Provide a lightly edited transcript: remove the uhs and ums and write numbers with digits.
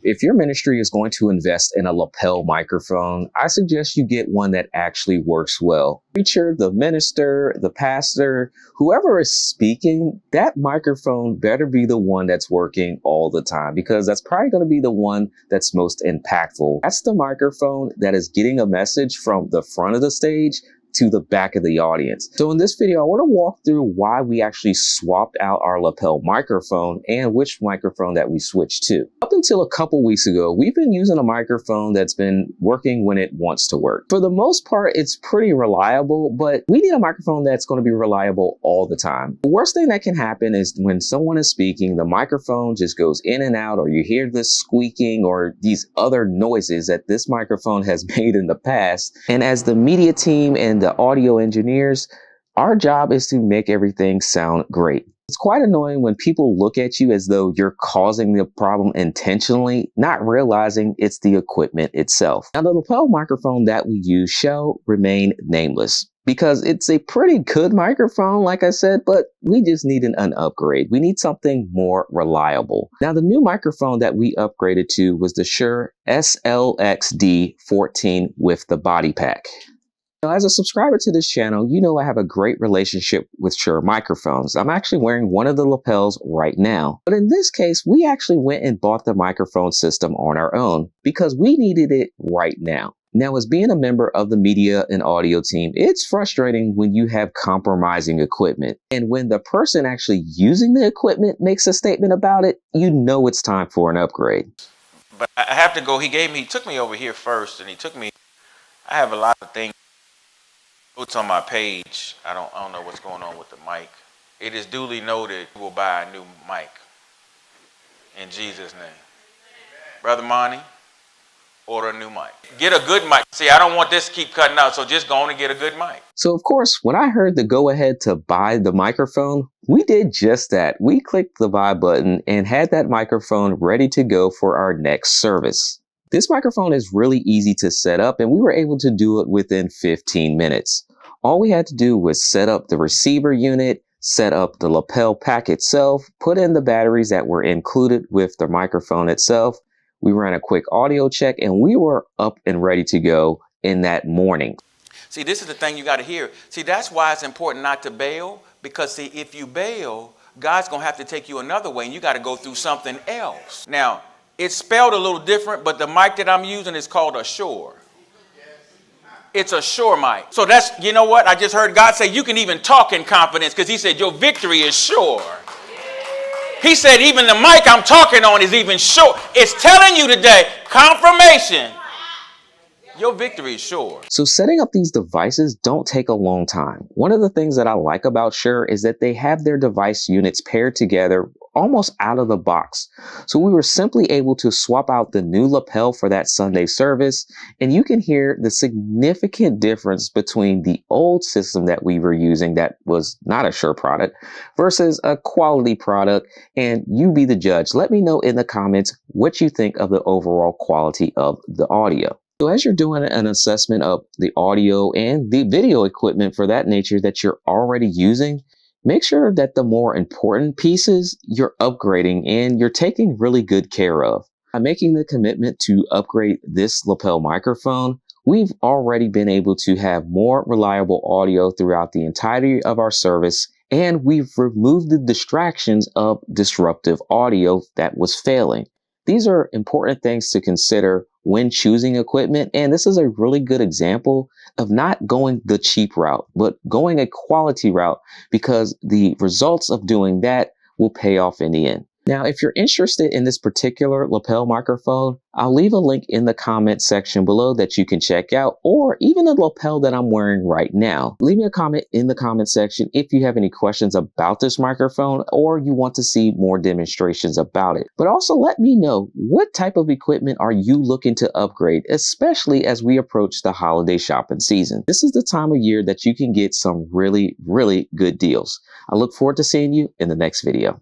If your ministry is going to invest in a lapel microphone, I suggest you get one that actually works well. Preacher, the minister, the pastor, whoever is speaking, that microphone better be the one that's working all the time, because that's probably going to be the one that's most impactful. That's the microphone that is getting a message from the front of the stage to the back of the audience. So in this video, I want to walk through why we actually swapped out our lapel microphone and which microphone that we switched to. Up until a couple weeks ago, we've been using a microphone that's been working when it wants to work. For the most part, it's pretty reliable, but we need a microphone that's going to be reliable all the time. The worst thing that can happen is when someone is speaking, the microphone just goes in and out, or you hear this squeaking or these other noises that this microphone has made in the past. And as the media team and the audio engineers, our job is to make everything sound great. It's quite annoying when people look at you as though you're causing the problem intentionally, not realizing it's the equipment itself. Now, the lapel microphone that we use shall remain nameless because it's a pretty good microphone, like I said, but we just need an upgrade. We need something more reliable. Now, the new microphone that we upgraded to was the Shure SLXD14 with the body pack. Now, as a subscriber to this channel, you know I have a great relationship with Shure microphones. I'm actually wearing one of the lapels right now. But in this case, we actually went and bought the microphone system on our own because we needed it right now. Now, as being a member of the media and audio team, it's frustrating when you have compromising equipment. And when the person actually using the equipment makes a statement about it, you know it's time for an upgrade. But I have to go. He took me over here first, and I have a lot of things. It's on my page. I don't know what's going on with the mic. It is duly noted. We'll buy a new mic in Jesus' name. Brother Monty, order a new mic. Get a good mic. See, I don't want this to keep cutting out, so just go on and get a good mic. So of course, when I heard the go ahead to buy the microphone, we did just that. We clicked the buy button and had that microphone ready to go for our next service. This microphone is really easy to set up, and we were able to do it within 15 minutes. All we had to do was set up the receiver unit, set up the lapel pack itself, put in the batteries that were included with the microphone itself. We ran a quick audio check, and we were up and ready to go in that morning. See, this is the thing you got to hear. See, that's why it's important not to bail, because see, if you bail, God's going to have to take you another way, and you got to go through something else. Now, it's spelled a little different, but the mic that I'm using is called a Shure. It's a Shure mic. So that's, you know what? I just heard God say you can even talk in confidence, because he said your victory is sure. He said even the mic I'm talking on is even sure. It's telling you today, confirmation. Your victory is sure. So setting up these devices don't take a long time. One of the things that I like about Shure is that they have their device units paired together almost out of the box. So we were simply able to swap out the new lapel for that Sunday service, and you can hear the significant difference between the old system that we were using that was not a Shure product versus a quality product, and you be the judge. Let me know in the comments what you think of the overall quality of the audio. So as you're doing an assessment of the audio and the video equipment for that nature that you're already using, make sure that the more important pieces you're upgrading and you're taking really good care of. By making the commitment to upgrade this lapel microphone, we've already been able to have more reliable audio throughout the entirety of our service, and we've removed the distractions of disruptive audio that was failing. These are important things to consider when choosing equipment, and this is a really good example of not going the cheap route, but going a quality route, because the results of doing that will pay off in the end. Now, if you're interested in this particular lapel microphone, I'll leave a link in the comment section below that you can check out, or even the lapel that I'm wearing right now. Leave me a comment in the comment section if you have any questions about this microphone or you want to see more demonstrations about it. But also let me know, what type of equipment are you looking to upgrade, especially as we approach the holiday shopping season. This is the time of year that you can get some really, really good deals. I look forward to seeing you in the next video.